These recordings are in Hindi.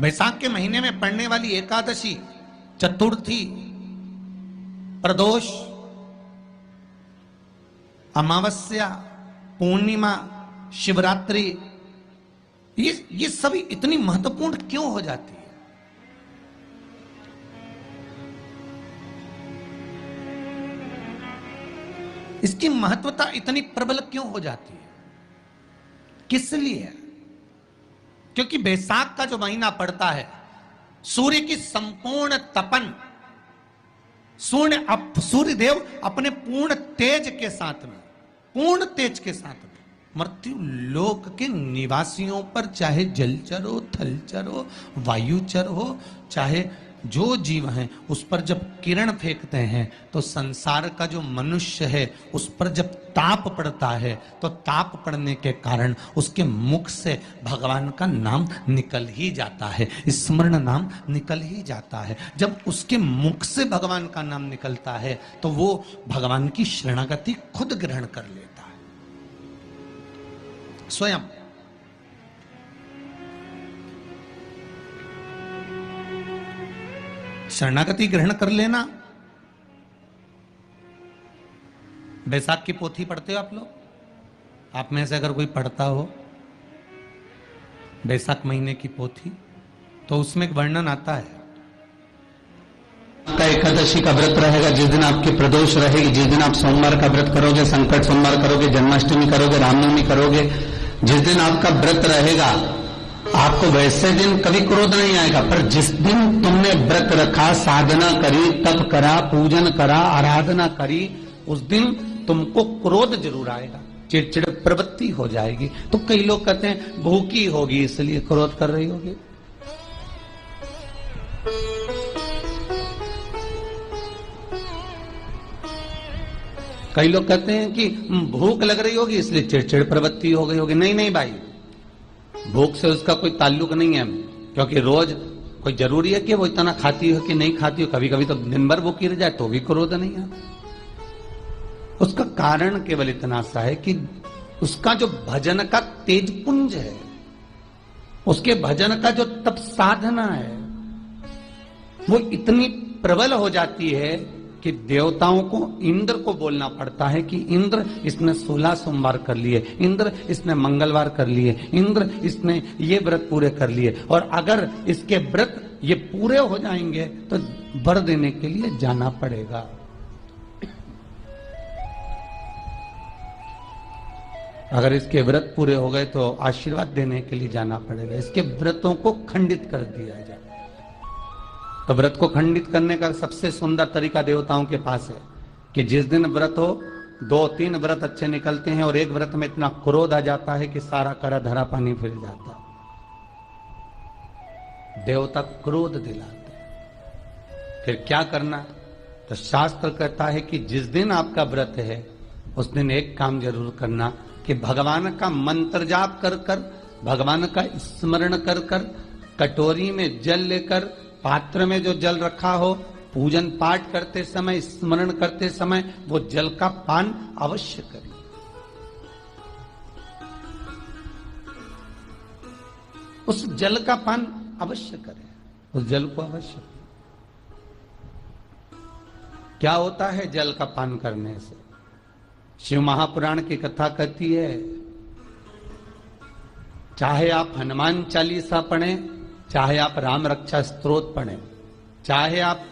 बैसाख के महीने में पड़ने वाली एकादशी, चतुर्थी, प्रदोष, अमावस्या, पूर्णिमा, शिवरात्रि, ये सभी इतनी महत्वपूर्ण क्यों हो जाती है? इसकी महत्वता इतनी प्रबल क्यों हो जाती है? किस लिए? क्योंकि बैसाख का जो महीना पड़ता है, सूर्य की संपूर्ण तपन, सूर्य देव अपने पूर्ण तेज के साथ में, पूर्ण तेज के साथ में मृत्यु लोक के निवासियों पर, चाहे जलचर हो, थलचर हो, वायुचर हो, चाहे जो जीव हैं, उस पर जब किरण फेंकते हैं तो संसार का जो मनुष्य है उस पर जब ताप पड़ता है तो ताप पड़ने के कारण उसके मुख से भगवान का नाम निकल ही जाता है, स्मरण नाम निकल ही जाता है। जब उसके मुख से भगवान का नाम निकलता है तो वो भगवान की शरणागति खुद ग्रहण कर लेता है स्वयं। शरणागति ग्रहण कर लेना। बैसाख की पोथी पढ़ते हो आप लोग? आप में से अगर कोई पढ़ता हो बैसाख महीने की पोथी, तो उसमें एक वर्णन आता है। आपका एकादशी का व्रत रहेगा, जिस दिन आपकी प्रदोष रहेगी, जिस दिन आप सोमवार का व्रत करोगे, संकट सोमवार करोगे, जन्माष्टमी करोगे, रामनवमी करोगे, जिस दिन आपका व्रत रहेगा, आपको वैसे दिन कभी क्रोध नहीं आएगा। पर जिस दिन तुमने व्रत रखा, साधना करी, तप करा, पूजन करा, आराधना करी, उस दिन तुमको क्रोध जरूर आएगा, चिड़चिड़ प्रवृत्ति हो जाएगी। तो कई लोग कहते हैं भूखी होगी इसलिए क्रोध कर रही होगी। कई लोग कहते हैं कि भूख लग रही होगी इसलिए चिड़चिड़ प्रवृत्ति हो गई होगी। नहीं नहीं भाई, भूख से उसका कोई ताल्लुक नहीं है, क्योंकि रोज कोई जरूरी है कि वो इतना खाती हो कि नहीं खाती हो। कभी कभी तो दिन भर भूखी रह जाए तो भी क्रोध नहीं है। उसका कारण केवल इतना सा है कि उसका जो भजन का तेज पुंज है, उसके भजन का जो तप साधना है, वो इतनी प्रबल हो जाती है कि देवताओं को, इंद्र को बोलना पड़ता है कि इंद्र इसने 16 सोमवार कर लिए, इंद्र इसने मंगलवार कर लिए, इंद्र इसने ये व्रत पूरे कर लिए, और अगर इसके व्रत ये पूरे हो जाएंगे तो वर देने के लिए जाना पड़ेगा। अगर इसके व्रत पूरे हो गए तो आशीर्वाद देने के लिए जाना पड़ेगा। इसके व्रतों को खंडित कर दिया जाए। तो व्रत को खंडित करने का सबसे सुंदर तरीका देवताओं के पास है कि जिस दिन व्रत हो, 2-3 व्रत अच्छे निकलते हैं और एक व्रत में इतना क्रोध आ जाता है कि सारा करा धरा पानी फिर जाता है। देवता क्रोध दिलाते हैं। फिर क्या करना? तो शास्त्र कहता है कि जिस दिन आपका व्रत है उस दिन एक काम जरूर करना कि भगवान का मंत्र जाप कर कर, भगवान का स्मरण कर कर, कटोरी में जल लेकर, पात्र में जो जल रखा हो, पूजन पाठ करते समय, स्मरण करते समय वो जल का पान अवश्य करें। उस जल का पान अवश्य करें, उस जल को अवश्य। क्या होता है जल का पान करने से? शिव महापुराण की कथा कहती है, चाहे आप हनुमान चालीसा पढ़ें, चाहे आप राम रक्षा स्तोत्र पढ़ें, चाहे आप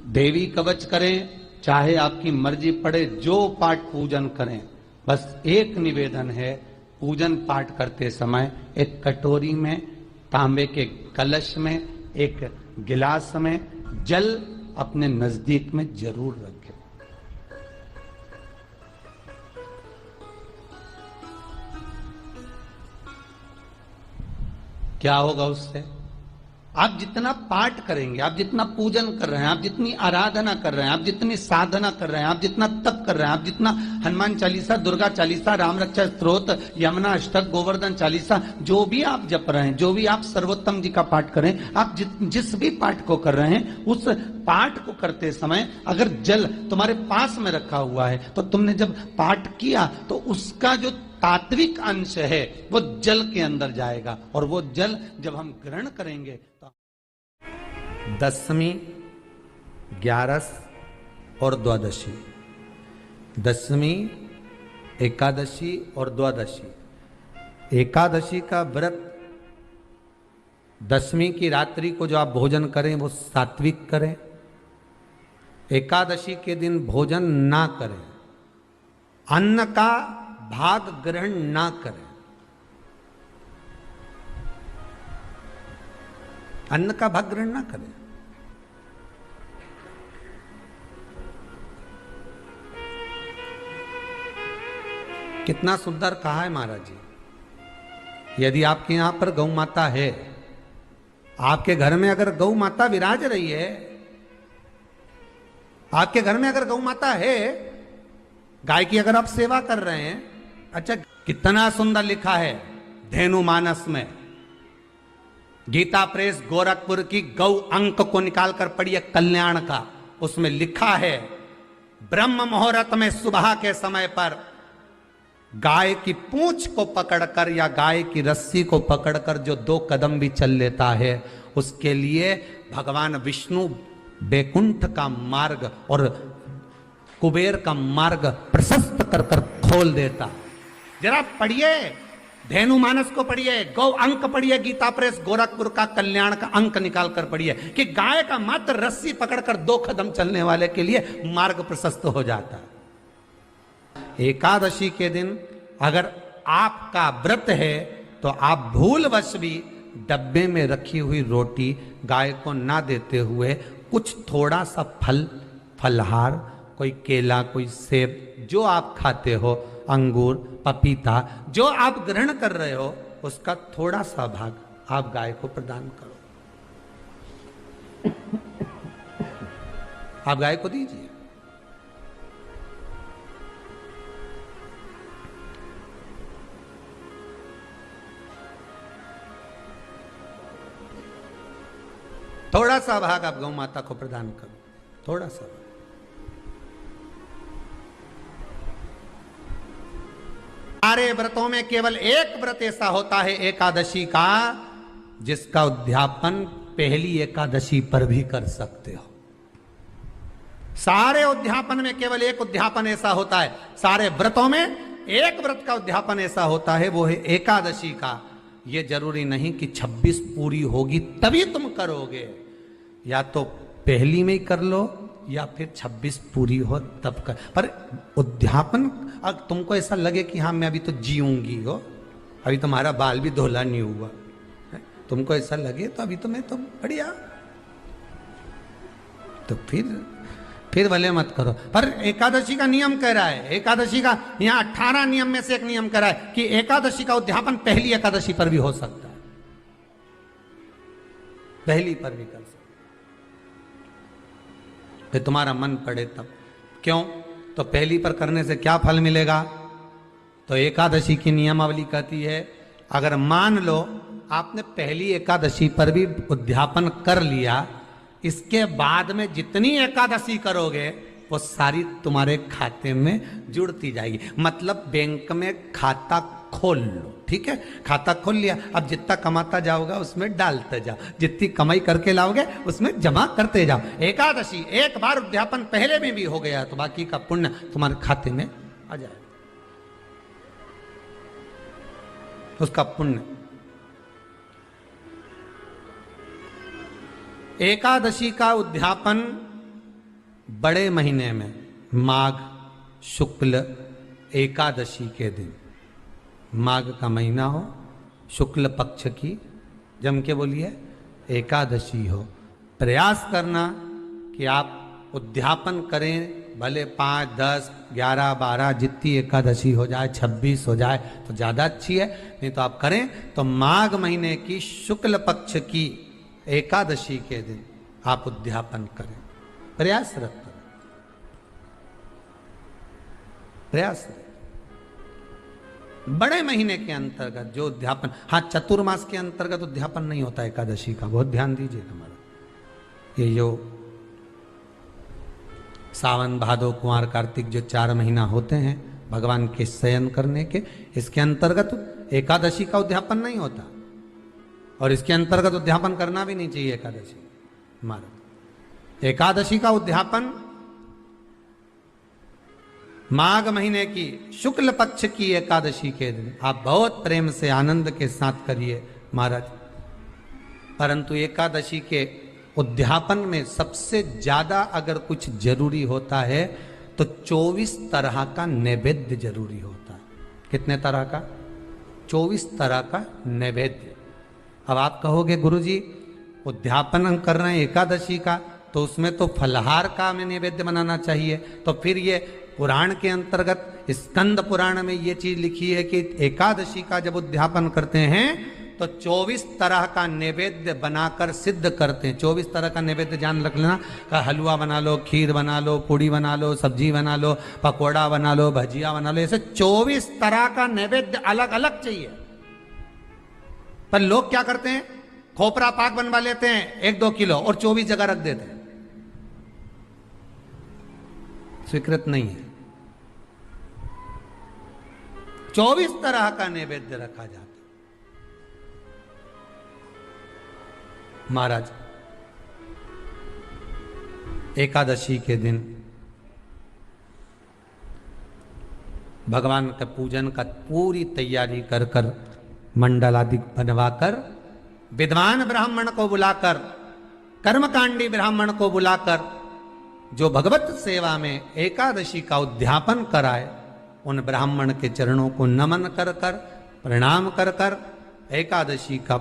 देवी कवच करें, चाहे आपकी मर्जी पड़े, जो पाठ पूजन करें, बस एक निवेदन है, पूजन पाठ करते समय एक कटोरी में, तांबे के कलश में, एक गिलास में जल अपने नजदीक में जरूर रखें। क्या होगा उससे? आप जितना पाठ करेंगे, आप जितना पूजन कर रहे हैं, आप जितनी आराधना कर रहे हैं, आप जितनी साधना कर रहे हैं, आप जितना तप कर रहे हैं, आप जितना हनुमान चालीसा, दुर्गा चालीसा, राम रक्षा स्तोत्र, यमुना अष्टक, गोवर्धन चालीसा, जो भी आप जप रहे हैं, जो भी आप सर्वोत्तम जी का पाठ करें, आप जिस भी पाठ को कर रहे हैं, उस पाठ को करते समय अगर जल तुम्हारे पास में रखा हुआ है तो तुमने जब पाठ किया तो उसका जो तात्विक अंश है वो जल के अंदर जाएगा, और वो जल जब हम ग्रहण करेंगे तो दशमी, ग्यारस और द्वादशी, दशमी, एकादशी और द्वादशी। एकादशी का व्रत, दशमी की रात्रि को जो आप भोजन करें वो सात्विक करें, एकादशी के दिन भोजन ना करें, अन्न का भाग ग्रहण ना करें, अन्न का भाग ग्रहण ना करें। कितना सुंदर कहा है महाराज जी। यदि आपके यहां पर गौ माता है, आपके घर में अगर गौ माता विराज रही है, आपके घर में अगर गौ माता है, गाय की अगर आप सेवा कर रहे हैं, अच्छा कितना सुंदर लिखा है धेनु मानस में, गीता प्रेस गोरखपुर की गौ अंक को निकालकर पढ़िए कल्याण का, उसमें लिखा है ब्रह्म मुहूर्त में सुबह के समय पर गाय की पूंछ को पकड़कर या गाय की रस्सी को पकड़कर जो 2 कदम भी चल लेता है, उसके लिए भगवान विष्णु बैकुंठ का मार्ग और कुबेर का मार्ग प्रशस्त कर कर खोल देता। जरा पढ़िए धेनु मानस को, पढ़िए गौ अंक, पढ़िए गीता प्रेस गोरखपुर का कल्याण का अंक निकाल कर पढ़िए कि गाय का मात्र रस्सी पकड़कर 2 कदम चलने वाले के लिए मार्ग प्रशस्त हो जाता है। एकादशी के दिन अगर आपका व्रत है तो आप भूलवश भी डब्बे में रखी हुई रोटी गाय को ना देते हुए कुछ थोड़ा सा फल, फलहार, कोई केला, कोई सेब, जो आप खाते हो, अंगूर, पपीता, जो आप ग्रहण कर रहे हो, उसका थोड़ा सा भाग आप गाय को प्रदान करो, आप गाय को दीजिए। थोड़ा सा भाग आप गौ माता को प्रदान करो, थोड़ा सा। सारे व्रतों में केवल एक व्रत ऐसा होता है एकादशी का, जिसका उद्यापन पहली एकादशी पर भी कर सकते हो। सारे उद्यापन में केवल एक उद्यापन ऐसा होता है, सारे व्रतों में एक व्रत का उद्यापन ऐसा होता है, वो है एकादशी का। ये जरूरी नहीं कि 26 पूरी होगी तभी तुम करोगे, या तो पहली में ही कर लो या फिर 26 पूरी हो तब कर। पर उद्यापन, अगर तुमको ऐसा लगे कि हाँ मैं अभी तो जीऊंगी हो, अभी तुम्हारा बाल भी धोला नहीं हुआ, तुमको ऐसा लगे तो अभी तो मैं तो बढ़िया, तो फिर भले मत करो। पर एकादशी का नियम कह रहा है, एकादशी का यहाँ 18 नियम में से एक नियम कह रहा है कि एकादशी का उद्यापन पहली एकादशी पर भी हो सकता है, पहली पर भी कर सकता है, फिर तुम्हारा मन पड़े तब। क्यों? तो पहली पर करने से क्या फल मिलेगा? तो एकादशी की नियमावली कहती है, अगर मान लो आपने पहली एकादशी पर भी उद्यापन कर लिया, इसके बाद में जितनी एकादशी करोगे वो सारी तुम्हारे खाते में जुड़ती जाएगी। मतलब बैंक में खाता खोल लो, ठीक है, खाता खोल लिया, अब जितना कमाता जाओगा उसमें डालते जाओ, जितनी कमाई करके लाओगे उसमें जमा करते जाओ। एकादशी एक बार उद्यापन पहले में भी हो गया तो बाकी का पुण्य तुम्हारे खाते में आ जाए, उसका पुण्य। एकादशी का उद्यापन बड़े महीने में माघ शुक्ल एकादशी के दिन, माघ का महीना हो, शुक्ल पक्ष की, जम के बोलिए, एकादशी हो, प्रयास करना कि आप उद्यापन करें, भले 5, 10, 11, 12 जितनी एकादशी हो जाए, 26 हो जाए तो ज़्यादा अच्छी है, नहीं तो आप करें तो माघ महीने की शुक्ल पक्ष की एकादशी के दिन आप उद्यापन करें, प्रयासरत करें, प्रयासरत। बड़े महीने के अंतर्गत जो उद्यापन, हाँ चतुर्मास के अंतर्गत उद्यापन नहीं होता एकादशी का, बहुत ध्यान दीजिए हमारा। ये जो सावन भादो कुंवर कार्तिक जो 4 महीना होते हैं भगवान के शयन करने के। इसके अंतर्गत एकादशी का उद्यापन नहीं होता और इसके अंतर्गत उद्यापन करना भी नहीं चाहिए एकादशी। महाराज एकादशी का उद्यापन माघ महीने की शुक्ल पक्ष की एकादशी के दिन आप बहुत प्रेम से आनंद के साथ करिए महाराज। परंतु एकादशी के उद्यापन में सबसे ज्यादा अगर कुछ जरूरी होता है तो 24 तरह का नैवेद्य जरूरी होता है। कितने तरह का? 24 तरह का नैवेद्य। अब आप कहोगे गुरुजी उद्यापन हम कर रहे हैं एकादशी का, तो उसमें तो फलहार का हमें नैवेद्य बनाना चाहिए। तो फिर ये पुराण के अंतर्गत स्कंद पुराण में ये चीज लिखी है कि एकादशी का जब उद्यापन करते हैं तो 24 तरह का नैवेद्य बनाकर सिद्ध करते हैं। 24 तरह का नैवेद्य जान रख लेना, का हलवा बना लो, खीर बना लो, पूड़ी बना लो, सब्जी बना लो, पकोड़ा बना लो, भजिया बना लो, ऐसे 24 तरह का नैवेद्य अलग अलग चाहिए। पर लोग क्या करते हैं, खोपरा पाक बनवा लेते हैं 1-2 किलो और 24 जगह रख देते हैं। स्वीकृत नहीं है। 24 तरह का नैवेद्य रखा जाता है। महाराज एकादशी के दिन भगवान के पूजन का पूरी तैयारी कर कर मंडल आदि बनवाकर विद्वान ब्राह्मण को बुलाकर, कर्मकांडी ब्राह्मण को बुलाकर जो भगवत सेवा में एकादशी का उद्यापन कराए, उन ब्राह्मण के चरणों को नमन कर कर, प्रणाम कर कर एकादशी का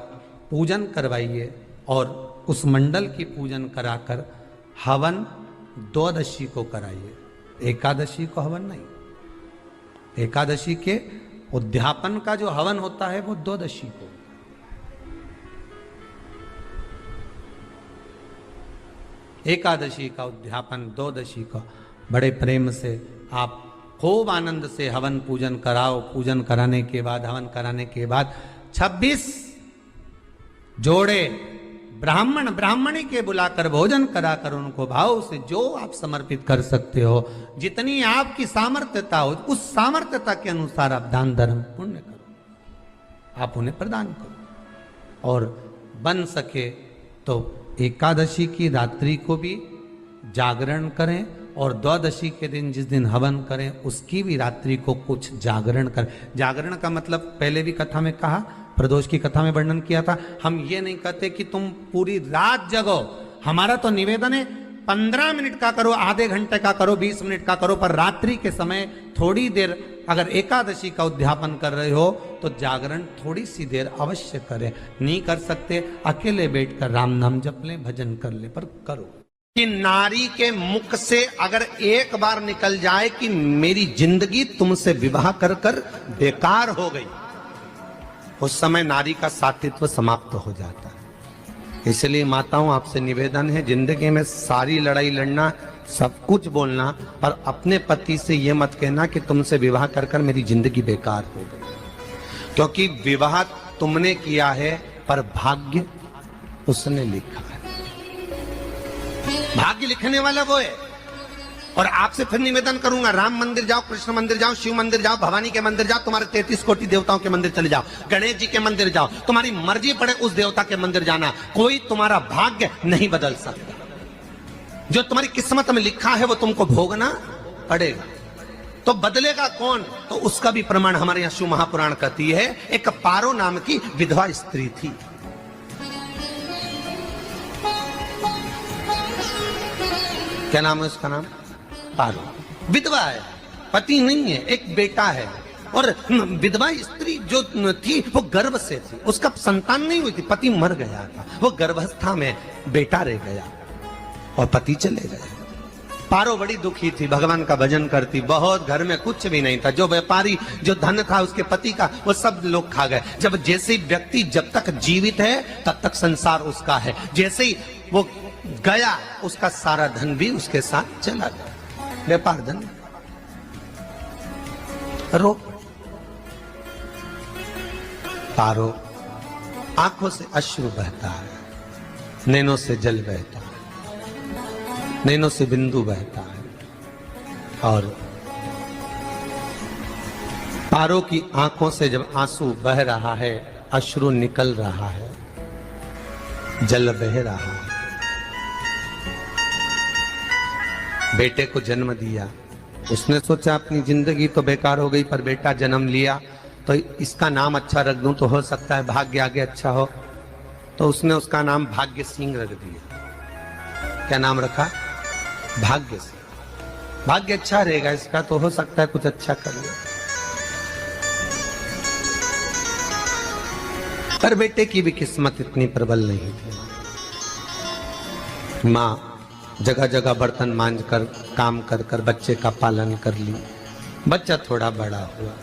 पूजन करवाइए और उस मंडल की पूजन कराकर हवन द्वादशी को कराइए। एकादशी को हवन नहीं। एकादशी के उद्यापन का जो हवन होता है वो द्वादशी को। एकादशी का उद्यापन द्वादशी को बड़े प्रेम से आप खूब आनंद से हवन पूजन कराओ। पूजन कराने के बाद, हवन कराने के बाद 26 जोड़े ब्राह्मण ब्राह्मणी के बुलाकर भोजन कराकर उनको भाव से जो आप समर्पित कर सकते हो, जितनी आपकी सामर्थ्यता हो, उस सामर्थ्यता के अनुसार आप दान धर्म पुण्य करो, आप उन्हें प्रदान करो। और बन सके तो एकादशी की रात्रि को भी जागरण करें और द्वादशी के दिन जिस दिन हवन करें उसकी भी रात्रि को कुछ जागरण करें। जागरण का मतलब पहले भी कथा में कहा, प्रदोष की कथा में वर्णन किया था। हम ये नहीं कहते कि तुम पूरी रात जगो। हमारा तो निवेदन है 15 मिनट का करो, आधे घंटे का करो, 20 मिनट का करो, पर रात्रि के समय थोड़ी देर अगर एकादशी का उद्यापन कर रहे हो तो जागरण थोड़ी सी देर अवश्य करें। नहीं कर सकते अकेले बैठकर राम नाम जप लें, भजन कर ले, पर करो। कि नारी के मुख से अगर एक बार निकल जाए कि मेरी जिंदगी तुमसे विवाह कर कर बेकार हो गई, उस समय नारी का साथित्व समाप्त हो जाता है। इसलिए माताओं आपसे निवेदन है, जिंदगी में सारी लड़ाई लड़ना, सब कुछ बोलना, पर अपने पति से यह मत कहना कि तुमसे विवाह कर कर मेरी जिंदगी बेकार हो गई। क्योंकि विवाह तुमने किया है पर भाग्य उसने लिखा है। भाग्य लिखने वाला वो है। और आपसे फिर निवेदन करूंगा, राम मंदिर जाओ, कृष्ण मंदिर जाओ, शिव मंदिर जाओ, भवानी के मंदिर जाओ, तुम्हारे 33 कोटि देवताओं के मंदिर चले जाओ, गणेश जी के मंदिर जाओ, तुम्हारी मर्जी पड़े उस देवता के मंदिर जाना, कोई तुम्हारा भाग्य नहीं बदल सकता। जो तुम्हारी किस्मत में लिखा है वो तुमको भोगना पड़ेगा। तो बदलेगा कौन? तो उसका भी प्रमाण हमारे यहाँ शिव महापुराण कहती है। एक पारो नाम की विधवा स्त्री थी। क्या नाम है उसका? नाम पारो। विधवा है, पति नहीं है, एक बेटा है। और विधवा स्त्री जो थी वो गर्भ से थी, उसका संतान नहीं हुई थी, पति मर गया था, वो गर्भावस्था में बेटा रह गया और पति चले गए। पारो बड़ी दुखी थी, भगवान का भजन करती बहुत, घर में कुछ भी नहीं था। जो व्यापारी जो धन था उसके पति का वो सब लोग खा गए। जब जैसे व्यक्ति जब तक जीवित है तब तक संसार उसका है, जैसे ही वो गया उसका सारा धन भी उसके साथ चला गया। व्यापार धन रो। पारो आंखों से अश्रु बहता है, नैनों से जल बहता है, नैनों से बिंदु बहता है, और पारों की आंखों से जब आंसू बह रहा है, अश्रु निकल रहा है, जल बह रहा है। बेटे को जन्म दिया, उसने सोचा अपनी जिंदगी तो बेकार हो गई, पर बेटा जन्म लिया तो इसका नाम अच्छा रख दूं तो हो सकता है भाग्य आगे अच्छा हो। तो उसने उसका नाम भाग्य सिंह रख दिया। क्या नाम रखा? भाग्य सिंह। भाग्य अच्छा रहेगा इसका, तो हो सकता है कुछ अच्छा कर ले। पर बेटे की भी किस्मत इतनी प्रबल नहीं थी। माँ जगह जगह बर्तन मांझ कर काम कर कर बच्चे का पालन कर ली। बच्चा थोड़ा बड़ा हुआ।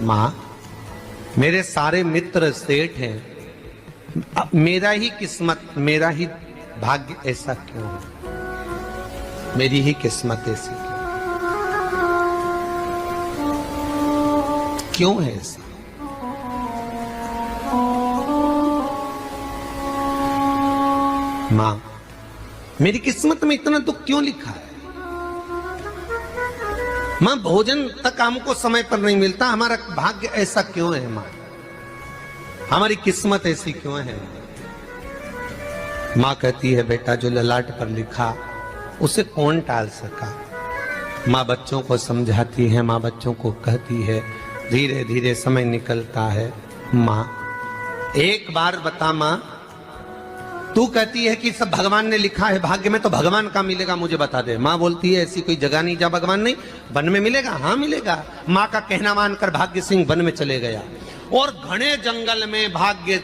माँ मेरे सारे मित्र सेठ हैं, अब मेरा ही किस्मत, मेरा ही भाग्य ऐसा क्यों है? मेरी ही किस्मत ऐसी क्यों है ऐसा? माँ मेरी किस्मत में इतना दुख क्यों लिखा है? माँ भोजन तक हमको समय पर नहीं मिलता, हमारा भाग्य ऐसा क्यों है? माँ हमारी किस्मत ऐसी क्यों है? माँ कहती है बेटा जो ललाट पर लिखा उसे कौन टाल सका। माँ बच्चों को समझाती है, माँ बच्चों को कहती है, धीरे धीरे समय निकलता है। माँ एक बार बता माँ, तू कहती है कि सब भगवान ने लिखा है भाग्य में, तो भगवान का मिलेगा मुझे बता दे। माँ बोलती है ऐसी कोई जगह नहीं जहाँ भगवान नहीं। वन में मिलेगा? हाँ मिलेगा। माँ का कहना मानकर भाग्य सिंह वन में चले गया और घने जंगल में भाग्य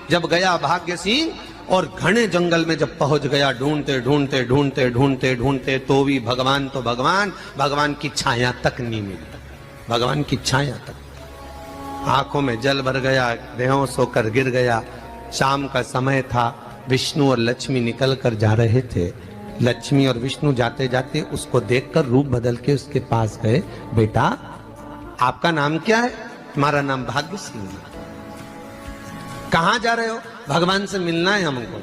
जब गया भाग्य सिंह, और घने जंगल में जब पहुंच गया, ढूंढते ढूंढते ढूंढते ढूंढते ढूंढते तो भी भगवान तो भगवान की छाया तक नहीं मिली। भगवान की छाया तक। आंखों में जल भर गया, बेहोश होकर गिर गया। शाम का समय था, विष्णु और लक्ष्मी निकल कर जा रहे थे। लक्ष्मी और विष्णु जाते जाते उसको देखकर रूप बदल के उसके पास गए। बेटा आपका नाम क्या है? तुम्हारा नाम भाग्य सिंह है। कहाँ जा रहे हो? भगवान से मिलना है हमको।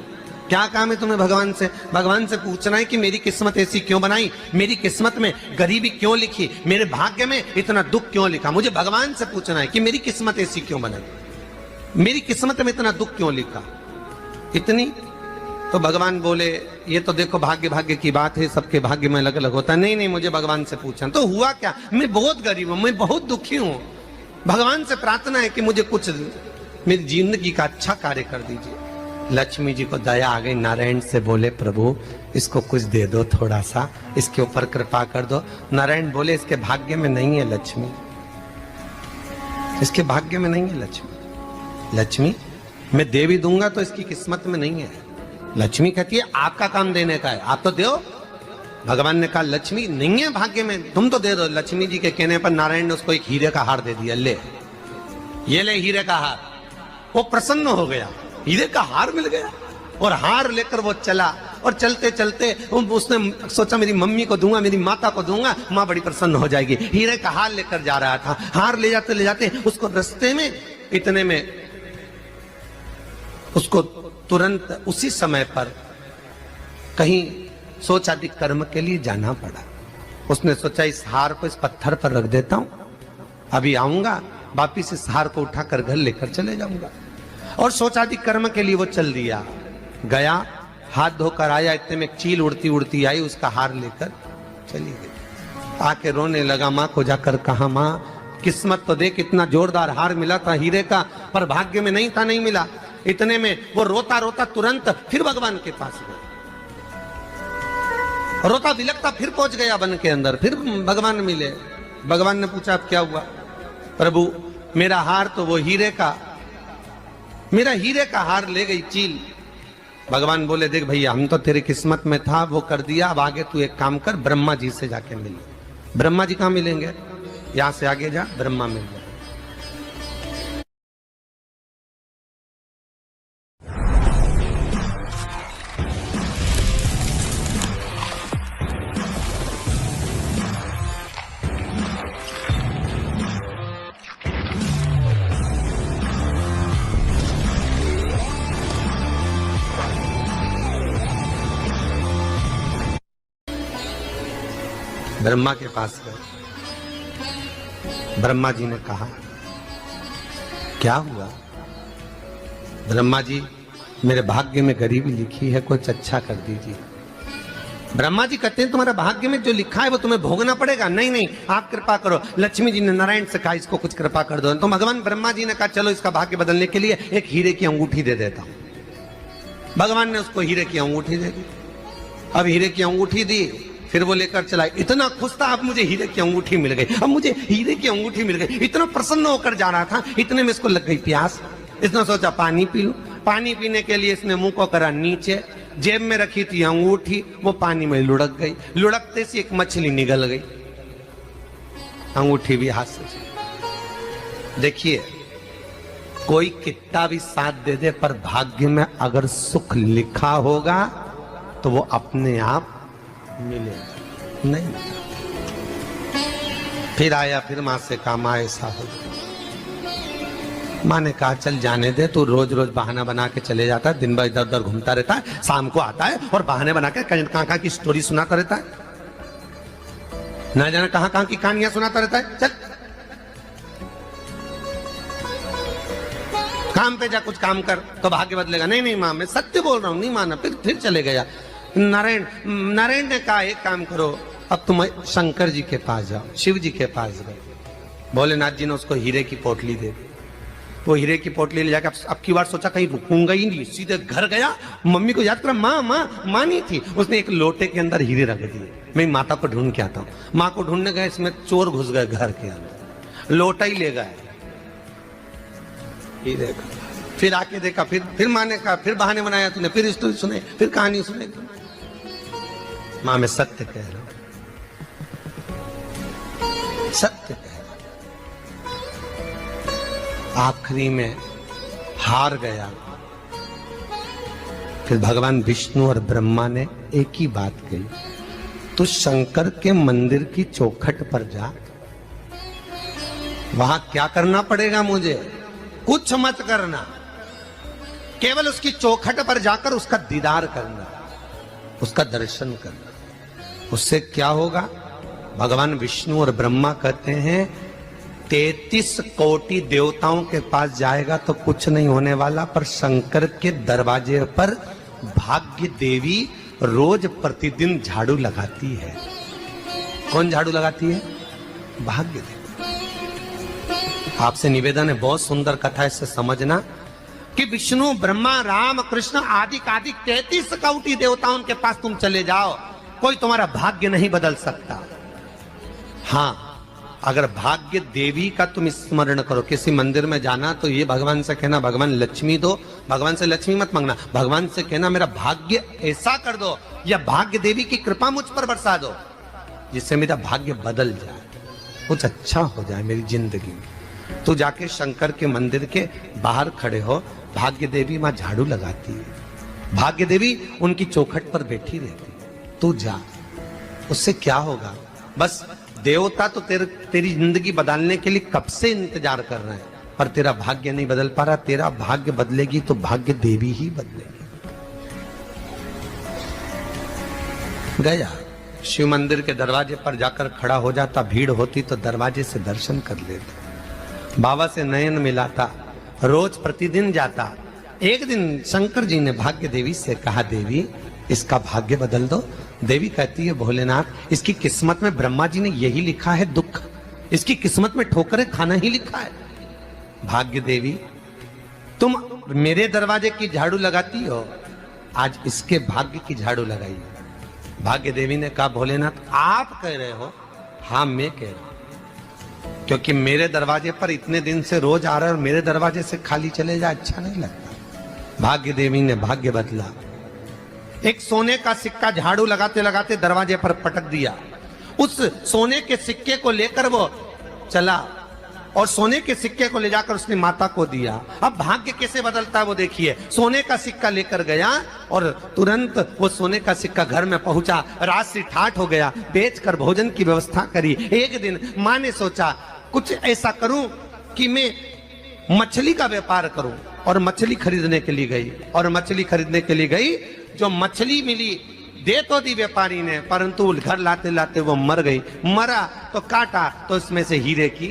क्या काम है तुम्हें भगवान से? भगवान से पूछना है कि मेरी किस्मत ऐसी क्यों बनाई, मेरी किस्मत में गरीबी क्यों लिखी, मेरे भाग्य में इतना दुख क्यों लिखा। मुझे भगवान से पूछना है कि मेरी किस्मत ऐसी क्यों बनाई, मेरी किस्मत में इतना दुख क्यों लिखा। इतनी तो भगवान बोले ये तो देखो भाग्य भाग्य की बात है, सबके भाग्य में अलग अलग होता है। नहीं नहीं मुझे भगवान से पूछना। तो हुआ क्या? मैं बहुत गरीब हूं, मैं बहुत दुखी हूं। भगवान से प्रार्थना है कि मुझे कुछ मेरी जिंदगी का अच्छा कार्य कर दीजिए। लक्ष्मी जी को दया आ गई, नारायण से बोले प्रभु इसको कुछ दे दो, थोड़ा सा इसके ऊपर कृपा कर दो। नारायण बोले इसके भाग्य में नहीं है लक्ष्मी, इसके भाग्य में नहीं है लक्ष्मी। लक्ष्मी मैं दे भी दूंगा तो इसकी किस्मत में नहीं है। लक्ष्मी कहती है आपका काम देने का है, आप तो दो। भगवान ने कहा लक्ष्मी नहीं है भाग्य में, तुम तो दे दो। लक्ष्मी जी के कहने पर नारायण ने उसको एक हीरे का हार दे दिया। ले ये ले हीरे का हार। वो प्रसन्न हो गया, हीरे का हार मिल गया। और हार लेकर वो चला, और चलते चलते उसने सोचा मेरी मम्मी को दूंगा, मेरी माता को दूंगा, माँ बड़ी प्रसन्न हो जाएगी। हीरे का हार लेकर जा रहा था। हार ले जाते उसको रास्ते में इतने में उसको तुरंत उसी समय पर कहीं सोचादि कर्म के लिए जाना पड़ा। उसने सोचा इस हार को इस पत्थर पर रख देता हूं, अभी आऊंगा वापिस इस हार को उठाकर घर लेकर चले जाऊंगा। और सोचादि कर्म के लिए वो चल दिया। गया, हाथ धोकर आया, इतने में चील उड़ती उड़ती आई, उसका हार लेकर चली गई। आके रोने लगा, माँ को जाकर कहा माँ किस्मत तो देख, इतना जोरदार हार मिला था हीरे का, पर भाग्य में नहीं था, नहीं मिला। इतने में वो रोता रोता तुरंत फिर भगवान के पास गया। रोता बिलखता फिर पहुंच गया वन के अंदर, फिर भगवान मिले। भगवान ने पूछा अब क्या हुआ? प्रभु मेरा हार तो वो हीरे का, मेरा हीरे का हार ले गई चील। भगवान बोले देख भैया हम तो तेरी किस्मत में था, वो कर दिया, अब आगे तू एक काम कर, ब्रह्मा जी से जाके मिल। ब्रह्मा जी कहाँ मिलेंगे? यहां से आगे जा, ब्रह्मा मिल जाए। ब्रह्मा के पास गए। ब्रह्मा जी ने कहा, क्या हुआ? ब्रह्मा जी, मेरे भाग्य में गरीबी लिखी है, कुछ अच्छा कर दीजिए। ब्रह्मा जी कहते हैं, तुम्हारा भाग्य में जो लिखा है वो तुम्हें भोगना पड़ेगा। नहीं नहीं, आप कृपा करो। लक्ष्मी जी ने नारायण से कहा, इसको कुछ कृपा कर दो। तो भगवान ब्रह्मा जी ने कहा, चलो इसका भाग्य बदलने के लिए एक हीरे की अंगूठी दे देता हूं। भगवान ने उसको हीरे की अंगूठी दे दी। अब हीरे की अंगूठी दी, फिर वो लेकर चला। इतना खुश था, अब मुझे हीरे की अंगूठी मिल गई, अब मुझे हीरे की अंगूठी मिल गई। इतना प्रसन्न होकर जा रहा था, इतने में इसको लग गई प्यास। इसने सोचा पानी पी लूं। पानी पीने के लिए इसने मुंह को करा नीचे, जेब में रखी थी अंगूठी, वो पानी में लुढ़क गई। लुढ़कते से एक मछली निगल गई, अंगूठी भी हाथ से चली। देखिए, कोई कितना भी साथ दे दे, पर भाग्य में अगर सुख लिखा होगा तो वो अपने आप मिलेगा नहीं। फिर आया, फिर मां से कहा, मां ऐसा हो। मां ने कहा, चल जाने दे, तू रोज रोज बहाना बना के चले जाता है, दिन भर इधर उधर घूमता रहता है, शाम को आता है और बहाने बना के कहां की स्टोरी सुनाता रहता है, ना जाने कहां की कहानियां सुनाता रहता है। चल काम पे जा, कुछ काम कर तो भाग्य बदलेगा। नहीं नहीं मां, मैं सत्य बोल रहा हूं। नहीं माना, फिर चले गया। नारायण ने कहा, एक काम करो, अब तुम शंकर जी के पास जाओ। शिव जी के पास गए। भोलेनाथ जी ने उसको हीरे की पोटली दे दी। वो हीरे की पोटली ले जाकर अब की बार सोचा कहीं रुकूंगा ही नहीं, सीधे घर गया। मम्मी को याद करा, माँ नहीं थी। उसने एक लोटे के अंदर हीरे रख दिए। मैं माता को ढूंढ के आता हूँ। माँ को ढूंढने गए, इसमें चोर घुस गए घर के अंदर, लोटा ही ले गए हीरे का। फिर आके देखा, फिर माँ ने कहा, फिर बहाने बनाया तूने, फिर स्टोरी सुने, फिर कहानी सुने। माँ, मैं सत्य कह रहा हूं, सत्य कह रहा हूं। आखिरी में हार गया। फिर भगवान विष्णु और ब्रह्मा ने एक ही बात कही, तू शंकर के मंदिर की चौखट पर जा। वहां क्या करना पड़ेगा मुझे? कुछ मत करना, केवल उसकी चौखट पर जाकर उसका दीदार करना, उसका दर्शन करना। उससे क्या होगा? भगवान विष्णु और ब्रह्मा कहते हैं 33 कोटि देवताओं के पास जाएगा तो कुछ नहीं होने वाला, पर शंकर के दरवाजे पर भाग्य देवी रोज प्रतिदिन झाड़ू लगाती है। कौन झाड़ू लगाती है? भाग्य देवी। आपसे निवेदन है, बहुत सुंदर कथा है, इससे समझना कि विष्णु, ब्रह्मा, राम, कृष्ण आदि 33 कोटि देवताओं के पास तुम चले जाओ, कोई तुम्हारा भाग्य नहीं बदल सकता। हाँ, अगर भाग्य देवी का तुम स्मरण करो, किसी मंदिर में जाना तो ये भगवान से कहना, भगवान लक्ष्मी दो। भगवान से लक्ष्मी मत मांगना, भगवान से कहना मेरा भाग्य ऐसा कर दो, या भाग्य देवी की कृपा मुझ पर बरसा दो, जिससे मेरा भाग्य बदल जाए, कुछ अच्छा हो जाए मेरी जिंदगी में। तो जाके शंकर के मंदिर के बाहर खड़े हो, भाग्य देवी मां झाड़ू लगाती है, भाग्य देवी उनकी चौखट पर बैठी रहती है। तू जा, उससे क्या होगा? बस देवता तो तेरी जिंदगी बदलने के लिए कब से इंतजार कर रहे हैं, पर तेरा भाग्य नहीं बदल पा रहा। तेरा भाग्य बदलेगी तो भाग्य देवी ही बदलेगी। गया, शिव मंदिर के दरवाजे पर जाकर खड़ा हो जाता, भीड़ होती तो दरवाजे से दर्शन कर लेता, बाबा से नयन मिलाता, रोज प्रतिदिन जाता। एक दिन शंकर जी ने भाग्य देवी से कहा, देवी इसका भाग्य बदल दो। देवी कहती है, भोलेनाथ, इसकी किस्मत में ब्रह्मा जी ने यही लिखा है दुख, इसकी किस्मत में ठोकरें खाना ही लिखा है। भाग्य देवी, तुम मेरे दरवाजे की झाड़ू लगाती हो, आज इसके भाग्य की झाड़ू लगाई। भाग्य देवी ने कहा, भोलेनाथ आप कह रहे हो? हाँ मैं कह रहा हूं, क्योंकि मेरे दरवाजे पर इतने दिन से रोज आ रहा है और मेरे दरवाजे से खाली चले जाए अच्छा नहीं लगता। भाग्य देवी ने भाग्य बदला। एक सोने का सिक्का झाड़ू लगाते लगाते दरवाजे पर पटक दिया। उस सोने के सिक्के को लेकर वो चला और सोने के सिक्के को ले जाकर उसने माता को दिया। अब भाग्य कैसे बदलता है वो देखिए। सोने का सिक्का लेकर गया और तुरंत वो सोने का सिक्का घर में पहुंचा। रात से ठाठ हो गया, बेचकर भोजन की व्यवस्था करी। एक दिन मां ने सोचा कुछ ऐसा करूं कि मैं मछली का व्यापार करूं, और मछली खरीदने के लिए गई। और मछली खरीदने के लिए गई, जो मछली मिली दे तो दी व्यापारी ने, परंतु घर लाते लाते वो मर गई। मरा तो काटा तो इसमें से हीरे की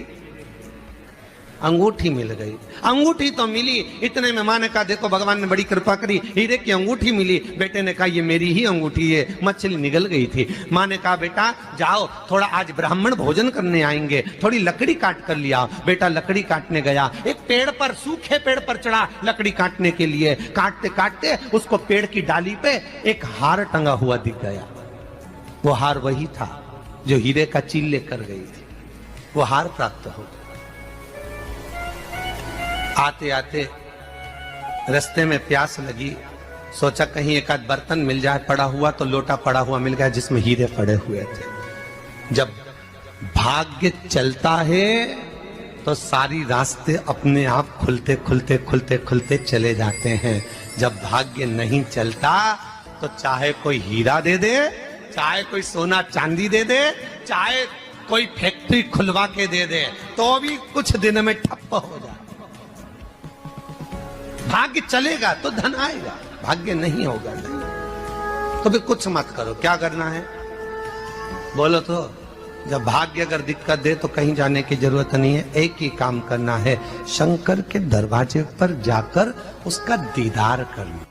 अंगूठी मिल गई। अंगूठी तो मिली, इतने में माँ ने कहा देखो भगवान ने बड़ी कृपा करी, हीरे की अंगूठी मिली। बेटे ने कहा ये मेरी ही अंगूठी है। मछली निगल गई थी। माँ ने कहा बेटा जाओ, थोड़ा आज ब्राह्मण भोजन करने आएंगे, थोड़ी लकड़ी काट कर लिया। बेटा लकड़ी काटने गया, एक पेड़ पर, सूखे पेड़ पर चढ़ा लकड़ी काटने के लिए। काटते काटते उसको पेड़ की डाली पे एक हार टंगा हुआ दिख गया। वो हार वही था जो हीरे का चील लेकर गई थी। वो हार प्राप्त हो गया। आते आते रास्ते में प्यास लगी, सोचा कहीं एक आध बर्तन मिल जाए पड़ा हुआ, तो लोटा पड़ा हुआ मिल गया जिसमें हीरे पड़े हुए थे। जब भाग्य चलता है तो सारी रास्ते अपने आप खुलते खुलते खुलते खुलते चले जाते हैं। जब भाग्य नहीं चलता तो चाहे कोई हीरा दे दे, चाहे कोई सोना चांदी दे दे, चाहे कोई फैक्ट्री खुलवा के दे दे, तो भी कुछ दिन में ठप्प हो जाए। भाग्य चलेगा तो धन आएगा, भाग्य नहीं होगा नहीं। तो भी कुछ मत करो। क्या करना है बोलो तो? जब भाग्य अगर दिक्कत दे तो कहीं जाने की जरूरत नहीं है। एक ही काम करना है, शंकर के दरवाजे पर जाकर उसका दीदार करना।